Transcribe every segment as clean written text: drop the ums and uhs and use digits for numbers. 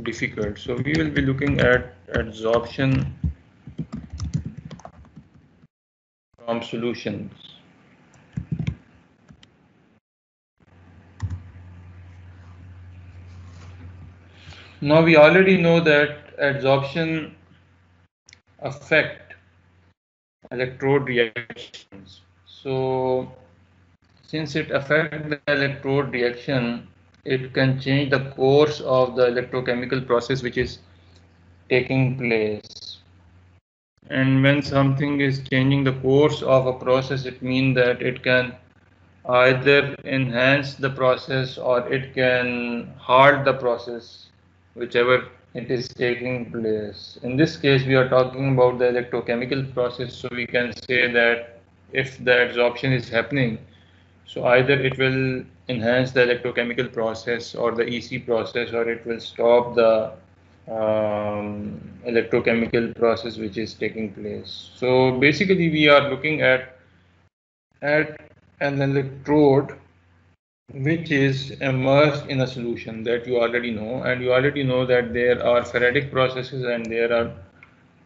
difficult. So we will be looking at adsorption from solutions. Now we already know that adsorption affect electrode reactions. So since it affects the electrode reaction, it can change the course of the electrochemical process which is taking place. And when something is changing the course of a process, it means that it can either enhance the process or it can halt the process, whichever it is taking place. In this case, we are talking about the electrochemical process, so we can say that if the adsorption is happening, so either it will enhance the electrochemical process or the EC process, or it will stop the electrochemical process which is taking place. So basically, we are looking at an electrode which is immersed in a solution that you already know, and you already know that there are Faradic processes and there are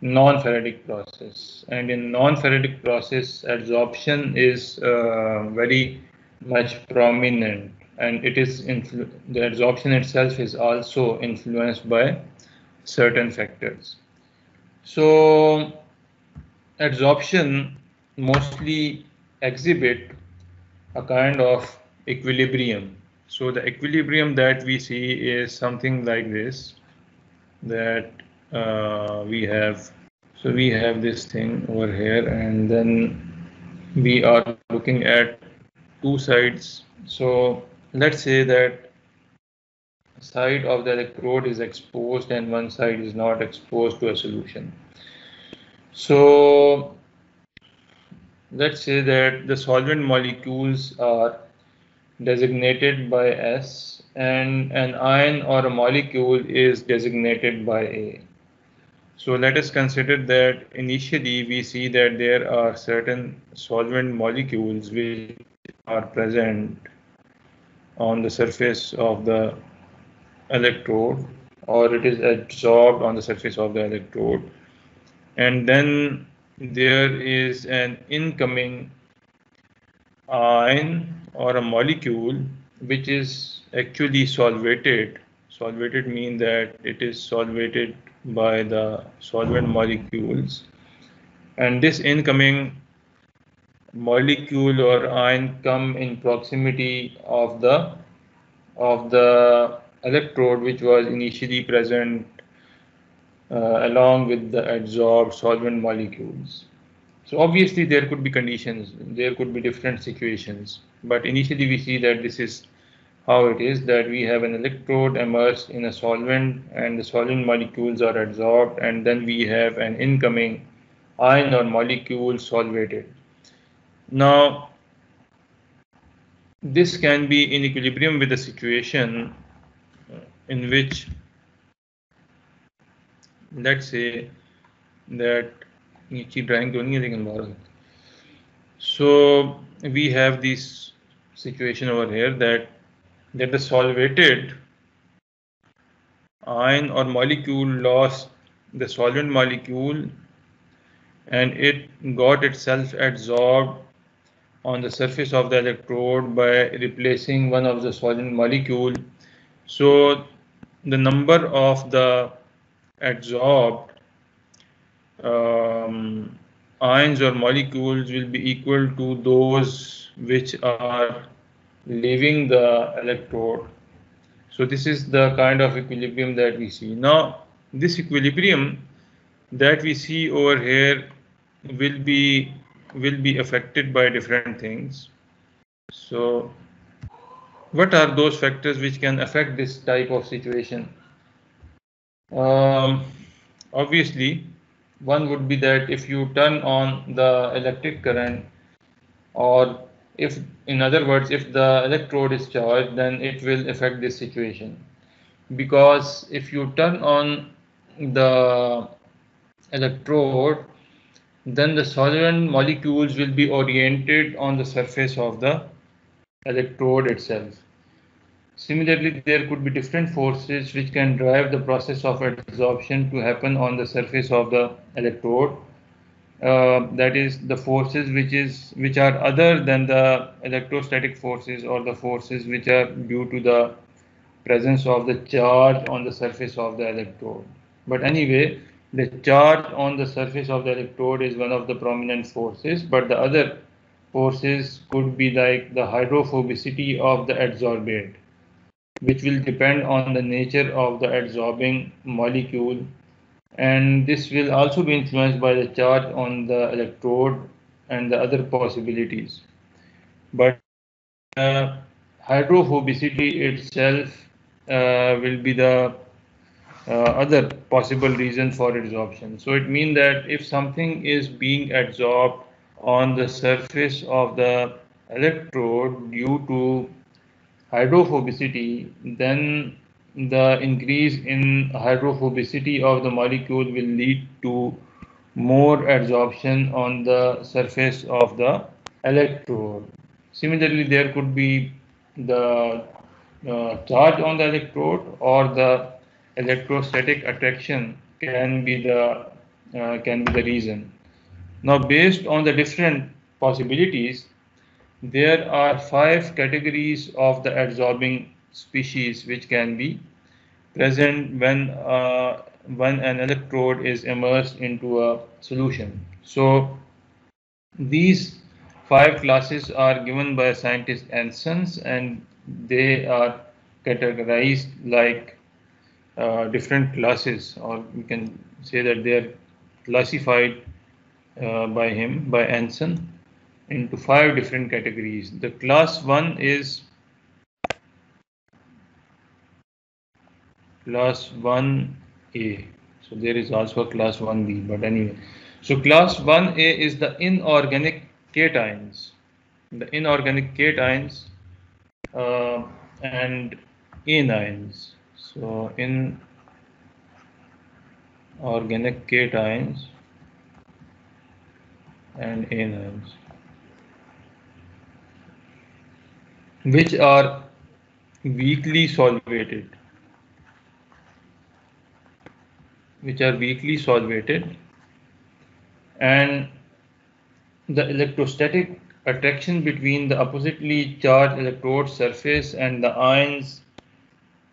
non-Faradic process. And in non-Faradic process, adsorption is very much prominent, and it is the adsorption itself is also influenced by certain factors. So adsorption mostly exhibit a kind of equilibrium. So the equilibrium that we see is something like this, that we have. So we have this thing over here, and then we are looking at two sides. So let's say that side of the electrode is exposed and one side is not exposed to a solution. So let's say that the solvent molecules are designated by S and an ion or a molecule is designated by A. So let us consider that initially we see that there are certain solvent molecules which are present on the surface of the electrode, or it is adsorbed on the surface of the electrode, and then there is an incoming ion or a molecule which is actually solvated. Solvated means that it is solvated by the solvent molecules, and this incoming molecule or ion come in proximity of the electrode which was initially present along with the adsorbed solvent molecules. So obviously there could be conditions, there could be different situations, but initially we see that this is how it is, that we have an electrode immersed in a solvent and the solvent molecules are adsorbed, and then we have an incoming ion or molecule solvated. Now this can be in equilibrium with a situation in which, let's say that so we have this situation over here that the solvated ion or molecule lost the solvent molecule and it got itself adsorbed on the surface of the electrode by replacing one of the solvent molecule. So the number of the adsorbed ions or molecules will be equal to those which are leaving the electrode. So this is the kind of equilibrium that we see. Now this equilibrium that we see over here will be affected by different things. So what are those factors which can affect this type of situation? Obviously, one would be that if you turn on the electric current, or if, in other words, if the electrode is charged, then it will affect this situation. Because if you turn on the electrode, then the solvent molecules will be oriented on the surface of the electrode itself. Similarly, there could be different forces which can drive the process of adsorption to happen on the surface of the electrode. That is the forces which are other than the electrostatic forces or the forces which are due to the presence of the charge on the surface of the electrode. But anyway, the charge on the surface of the electrode is one of the prominent forces, but the other forces could be like the hydrophobicity of the adsorbate, which will depend on the nature of the adsorbing molecule, and this will also be influenced by the charge on the electrode and the other possibilities. But hydrophobicity itself will be the other possible reason for adsorption. So it means that if something is being adsorbed on the surface of the electrode due to hydrophobicity, then the increase in hydrophobicity of the molecule will lead to more adsorption on the surface of the electrode. Similarly, there could be the charge on the electrode or the electrostatic attraction can be the reason. Now, based on the different possibilities, there are 5 categories of the adsorbing species which can be present when an electrode is immersed into a solution. So these 5 classes are given by scientist Ansons, and they are categorized like different classes, or we can say that they are classified by Anson into 5 different categories. The class 1 is class 1A. So there is also a class 1B, but anyway. So class 1A is the inorganic cations. The inorganic cations and anions. So inorganic cations and anions, which are weakly solvated, and the electrostatic attraction between the oppositely charged electrode surface and the ions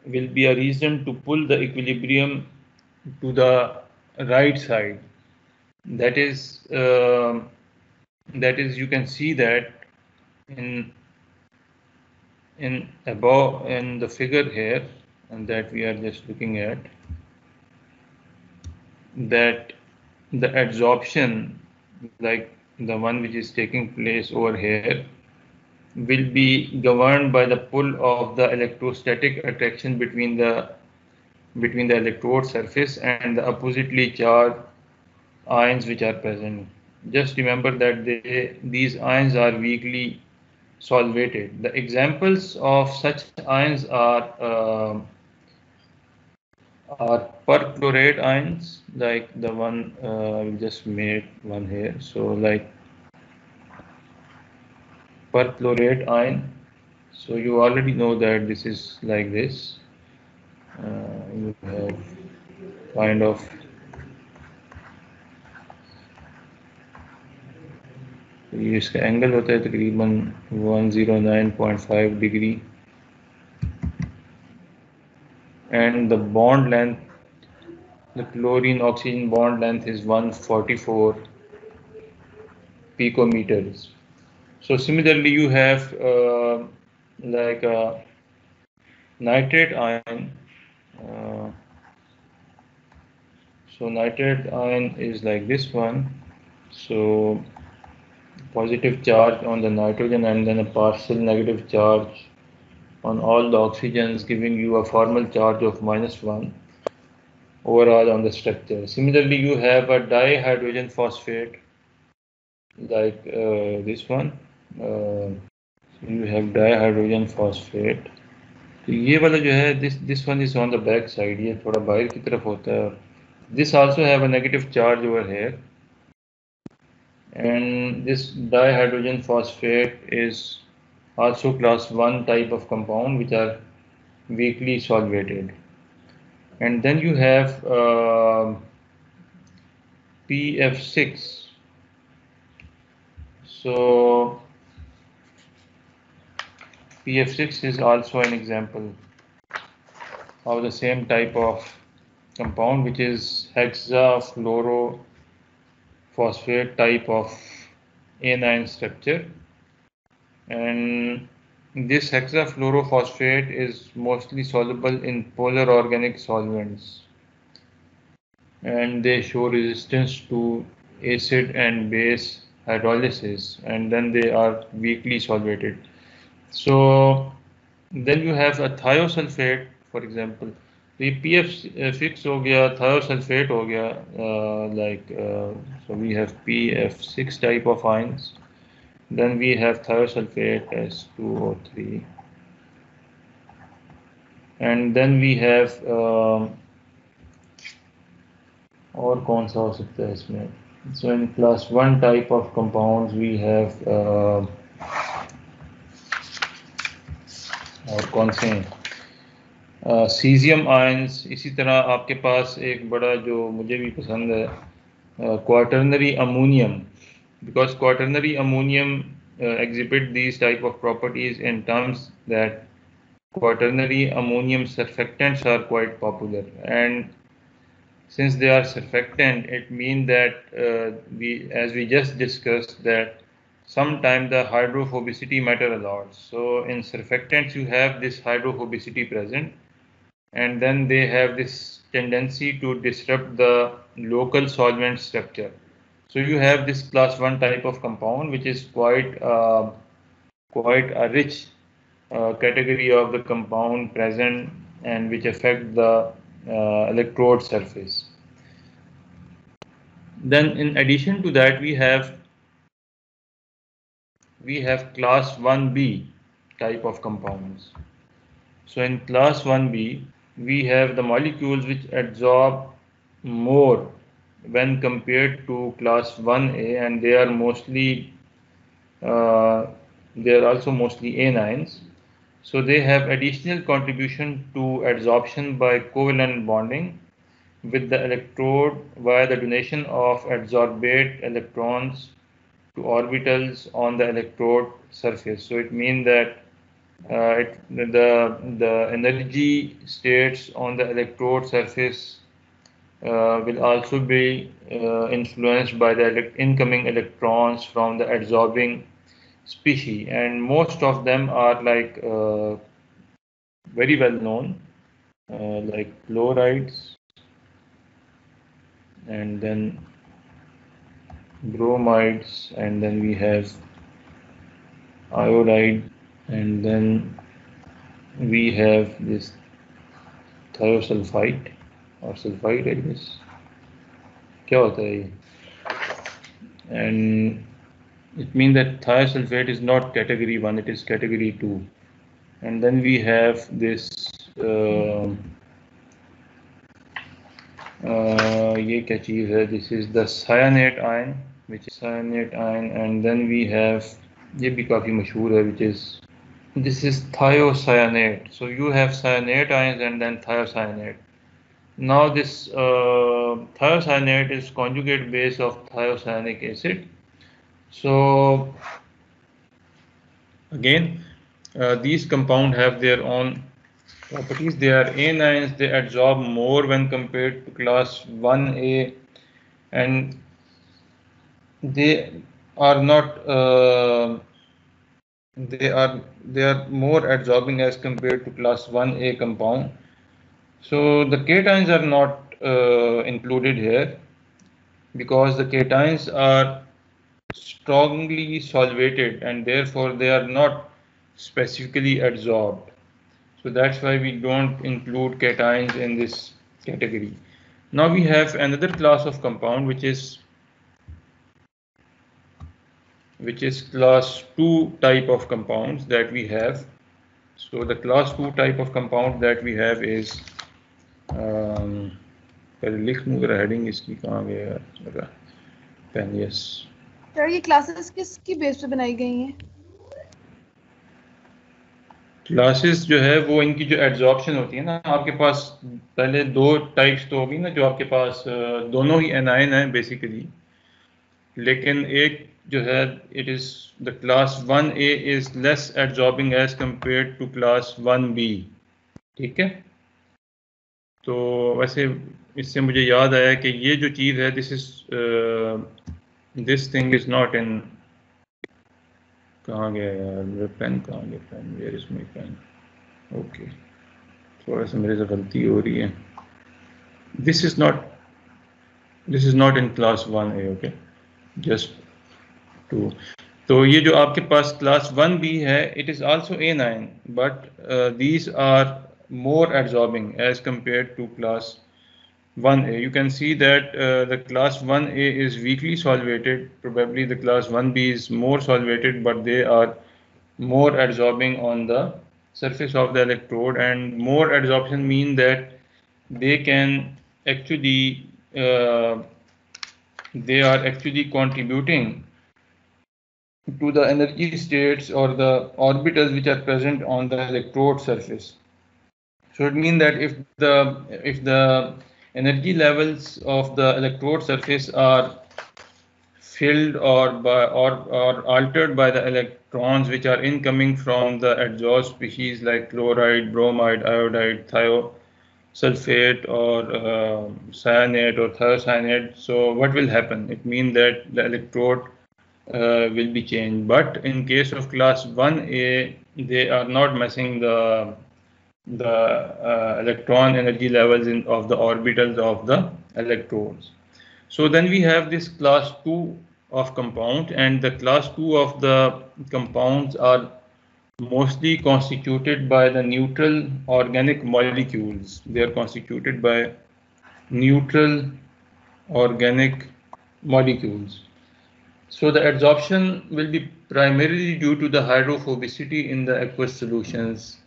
will be a reason to pull the equilibrium to the right side. That is, you can see that in above in the figure here, and that we are just looking at, that the adsorption, like the one which is taking place over here, will be governed by the pull of the electrostatic attraction between the electrode surface and the oppositely charged ions which are present. Just remember that these ions are weakly solvated. The examples of such ions are perchlorate ions, like the one we just made one here. So like perchlorate ion. So you already know that this is like this. You have kind of इसका angle होता है तकरीबन 109.5 degree, and the bond length, the chlorine oxygen bond length is 144 picometers. So similarly, you have like a nitrate ion. So nitrate ion is like this one. So positive charge on the nitrogen and then a partial negative charge on all the oxygens, giving you a formal charge of -1 overall on the structure. Similarly, you have a dihydrogen phosphate like this one. You have dihydrogen phosphate. तो ये वाला जो है this one is on the back side, ये थोड़ा बाहर की तरफ होता है. This also have a negative charge over here, and this dihydrogen phosphate is also class 1 type of compound, which are weakly solvated. And then you have PF6. So PF6 is also an example of the same type of compound, which is hexafluorophosphate type of anion structure. And this hexafluorophosphate is mostly soluble in polar organic solvents, and they show resistance to acid and base hydrolysis, and then they are weakly solvated. So then you have a thiosulfate, for example. The PF6 हो गया, thiosulfate हो गया, so we have PF6 type of ions. Then we have thiosulfate S2O3, and then we have और कौन सा हो सकता है इसमें? So in class 1 type of compounds we have और कौन से हैं? Caesium ions. इसी तरह आपके पास एक बड़ा जो मुझे भी पसंद है, quaternary ammonium, because quaternary ammonium exhibit these type of properties in terms that quaternary ammonium surfactants are quite popular, and since they are surfactant, it means that as we just discussed, that sometimes the hydrophobicity matter a lot. So in surfactants you have this hydrophobicity present, and then they have this tendency to disrupt the local solvent structure. So you have this class 1 type of compound, which is quite a rich category of the compound present, and which affect the electrode surface. Then in addition to that, we have class 1b type of compounds. So in class 1b, we have the molecules which absorb more when compared to class 1a, and they are also mostly anions. So they have additional contribution to adsorption by covalent bonding with the electrode via the donation of adsorbate electrons to orbitals on the electrode surface. So it means that the energy states on the electrode surface will also be influenced by the incoming electrons from the adsorbing species, and most of them are like very well known, like chlorides, and then bromides, and then we have iodide, and then we have this thiosulfite or sulfide, I guess. क्या होता है ये? And it means that thiosulfate is not category 1, it is category 2. And then we have this ये क्या चीज़ है? This is the cyanate ion, which is cyanate ion, and then we have, ये भी काफ़ी मशहूर है, which is, this is thiocyanate. So you have cyanate ions and then thiocyanate. Now this thiocyanate is conjugate base of thiocyanic acid. So again, these compounds have their own properties. They are anions, they absorb more when compared to class 1a, and they are not they are more absorbing as compared to class 1a compound. So the cations are not included here because the cations are strongly solvated, and therefore they are not specifically adsorbed. So that's why we don't include cations in this category. Now we have another class of compound, which is class 2 type of compounds that we have. So the class 2 type of compound that we have is पहले लिख दूँ अगर heading इसकी कहाँ गया pen. Yes sir, ये classes किसकी base पे बनाई गई हैं? क्लासेस जो है वो इनकी जो एड्जॉर्प्शन होती है ना, आपके पास पहले दो टाइप्स तो होगी ना, जो आपके पास दोनों ही एनायन है बेसिकली, लेकिन एक जो है it is the class 1A is less adsorbing as compare to class 1B। ठीक है, तो वैसे इससे मुझे याद आया कि ये जो चीज़ है, this thing is not in, कहाँ गया यार पेन, कहाँ गया pen, where is my pen. Okay, थोड़ा सा मेरे से गलती हो रही है। This is not in class 1A। Okay, just two, तो ये जो आपके पास क्लास 1B है, it is also A9, but these are more absorbing as compared to class 1A. You can see that the class 1A is weakly solvated. Probably the class 1B is more solvated, but they are more absorbing on the surface of the electrode, and more absorption mean that they can actually they are actually contributing to the energy states or the orbitals which are present on the electrode surface. So it means that if the energy levels of the electrode surface are filled or altered by the electrons which are incoming from the exhaust species like chloride, bromide, iodide, thiosulfate, or cyanide or thiocyanate, so what will happen? It means that the electrode will be changed. But in case of class 1A, they are not messing the electron energy levels of the orbitals of the electrons. So then we have this class 2 of compound, and the class 2 of the compounds are mostly constituted by the neutral organic molecules. They are constituted by neutral organic molecules. So the adsorption will be primarily due to the hydrophobicity in the aqueous solutions.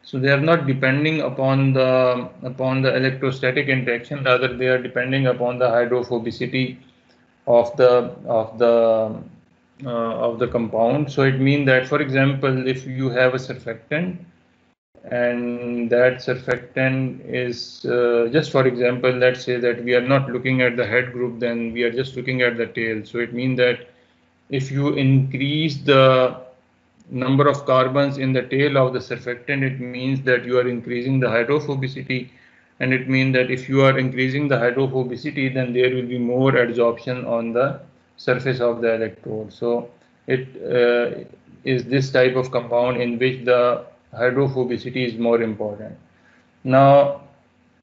So they are not depending upon the electrostatic interaction, rather they are depending upon the hydrophobicity of the compound. So it means that, for example, if you have a surfactant, and that surfactant is just, for example, let's say that we are not looking at the head group, then we are just looking at the tail. So it means that if you increase the number of carbons in the tail of the surfactant, it means that you are increasing the hydrophobicity, and it means that if you are increasing the hydrophobicity, then there will be more adsorption on the surface of the electrode. So it is this type of compound in which the hydrophobicity is more important. Now,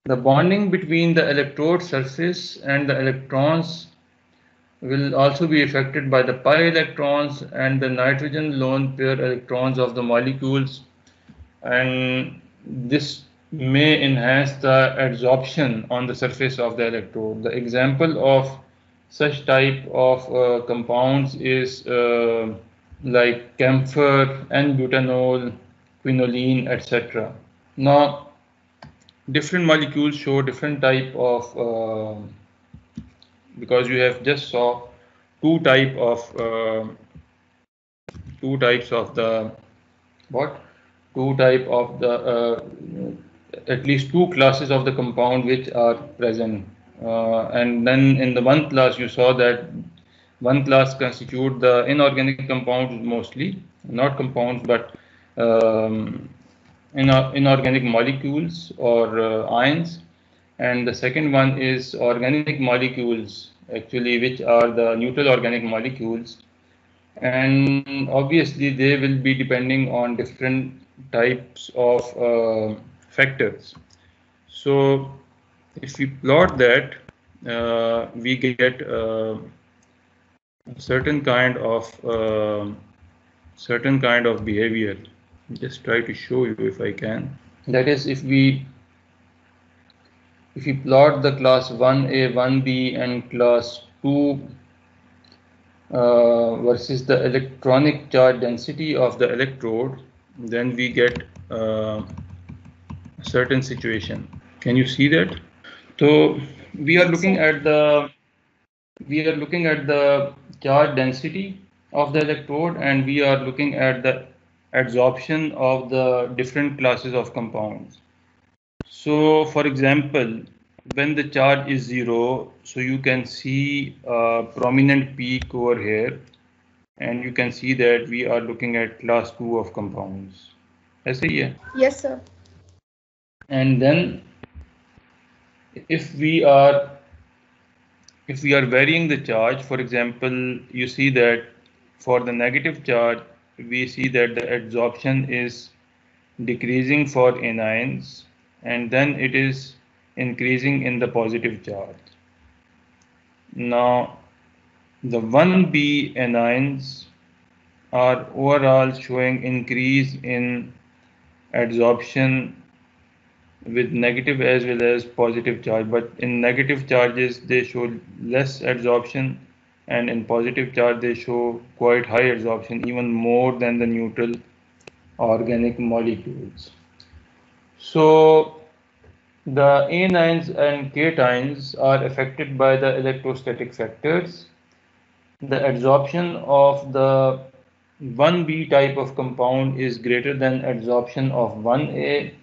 the bonding between the electrode surface and the electrons will also be affected by the pi electrons and the nitrogen lone pair electrons of the molecules, and this may enhance the adsorption on the surface of the electrode. The example of such type of compounds is like camphor, N-butanol, quinoline, etc. Now, different molecules show different type of because you have just saw two types of the what two type of the at least two classes of the compound which are present, and then in the one class you saw that one class constitute the inorganic compounds, mostly not compounds but inorganic molecules or ions, and the second one is organic molecules, actually, which are the neutral organic molecules, and obviously they will be depending on different types of factors. So if we plot that, we get certain kind of behavior. Just try to show you if I can. That is, if we plot the class 1A, 1B and class 2 versus the electronic charge density of the electrode, then we get a certain situation. Can you see that? So we are looking at the charge density of the electrode, and we are looking at the adsorption of the different classes of compounds. So for example, when the charge is 0, so you can see a prominent peak over here, and you can see that we are looking at class 2 of compounds. ऐसे ही है? Yes, sir. And then if we are varying the charge, for example, you see that for the negative charge, we see that the adsorption is decreasing for anions, and then it is increasing in the positive charge. Now, the 1B anions are overall showing increase in adsorption with negative as well as positive charge, but in negative charges they show less adsorption, and in positive charge they show quite high adsorption, even more than the neutral organic molecules. So the anions and cations are affected by the electrostatic factors. The adsorption of the 1B type of compound is greater than adsorption of 1A,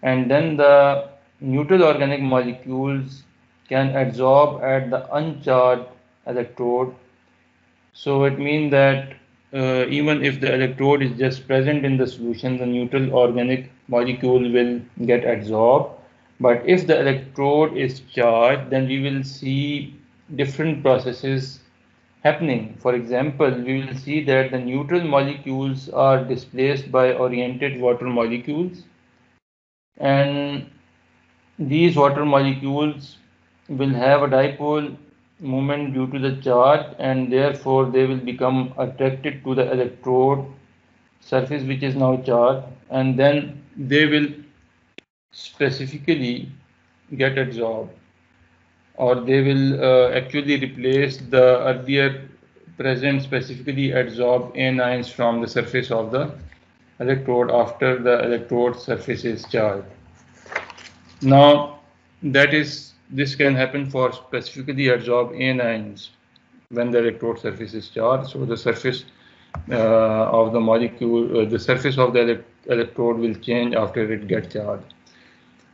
and then the neutral organic molecules can adsorb at the uncharged electrode. So it means that even if the electrode is just present in the solution, the neutral organic molecule will get adsorbed. But if the electrode is charged, then we will see different processes happening. For example, we will see that the neutral molecules are displaced by oriented water molecules, and these water molecules will have a dipole moment due to the charge, and therefore they will become attracted to the electrode surface which is now charged, and then they will specifically get adsorbed, or they will actually replace the earlier present specifically adsorbed anions from the surface of the electrode after the electrode surface is charged. Now this can happen for specifically adsorbed anions when the electrode surface is charged. So the surface of the molecule, the surface of the electrode will change after it gets charged.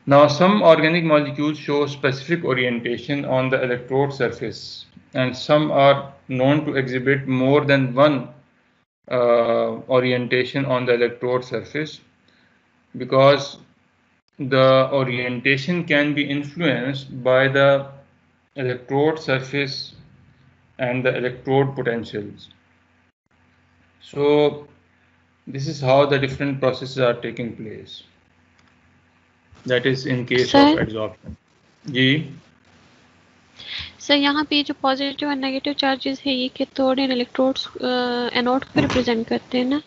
Now some organic molecules show specific orientation on the electrode surface, and some are known to exhibit more than one orientation on the electrode surface, because the orientation can be influenced by the electrode surface and the electrode potentials. So this is how the different processes are taking place. That is in case of adsorption. जी sir यहाँ पे जो positive और negative charges है ये cathode and electrodes anode को represent करते हैं ना?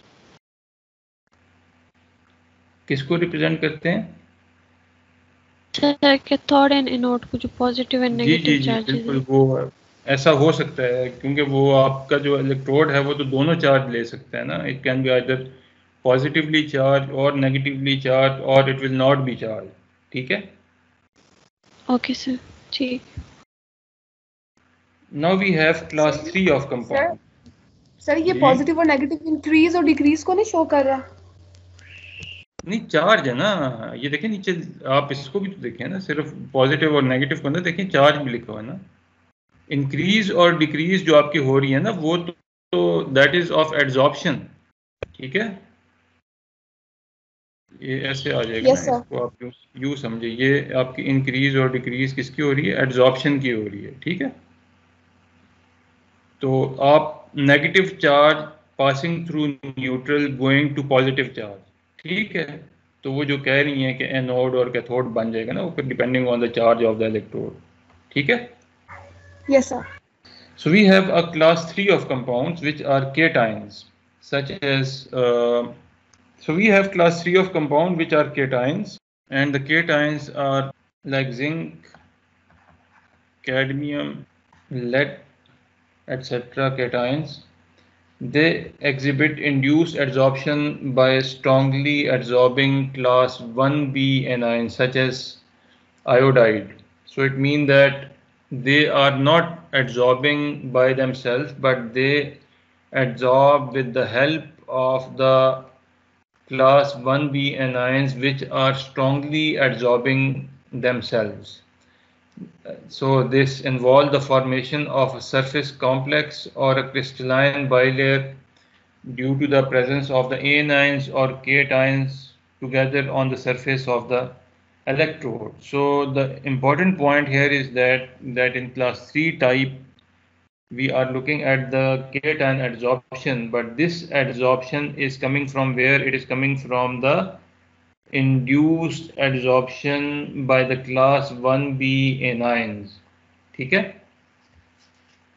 किसको रिप्रेजेंट करते हैं? सर कैथोड एंड एनोड को, जो पॉजिटिव एंड नेगेटिव चार्जेस है। बिल्कुल, वो ऐसा हो सकता है क्योंकि वो आपका जो इलेक्ट्रोड है वो तो दोनों चार्ज ले सकता है ना. It can be either positively charge और नेगेटिवली चार्ज, और it will not be charge. ठीक है. ओके सर, ठीक. Now we have class 3 of compound. Sir ये पॉजिटिव और नेगेटिव इंक्रीज और डिक्रीज को नहीं शो कर रहा? नहीं, चार्ज है ना. ये देखें नीचे, आप इसको भी तो देखें ना, सिर्फ पॉजिटिव और नेगेटिव को अंदर देखें, चार्ज भी लिखा हुआ है ना. इंक्रीज और डिक्रीज जो आपकी हो रही है ना, वो तो दैट इज ऑफ एड्सॉर्प्शन. ठीक है. ये ऐसे आ जाएगा. yes, इसको आप यूं समझे, ये आपकी इंक्रीज और डिक्रीज किसकी हो रही है? एड्सॉर्प्शन की हो रही है. ठीक है. तो आप negative charge passing through neutral going to positive charge. ठीक है. तो वो जो कह रही हैं कि एनोड और कैथोड बन जाएगा ना, वो depending on the charge of the electrode. ठीक है. Yes, sir. So we have a class 3 of compounds which are cations, such as so we have class 3 of compound which are cations, and the cations are like zinc, cadmium, lead, etc. cations. They exhibit induced adsorption by strongly adsorbing class 1b anions such as iodide. So it means that they are not adsorbing by themselves, but they adsorb with the help of the class 1b anions which are strongly adsorbing themselves. So this involves the formation of a surface complex or a crystalline bilayer due to the presence of the anions or cations together on the surface of the electrode. So the important point here is that in class 3 type we are looking at the cation adsorption, but this adsorption is coming from where? It is coming from the induced adsorption by the class 1b anions. ठीक है?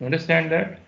You understand that?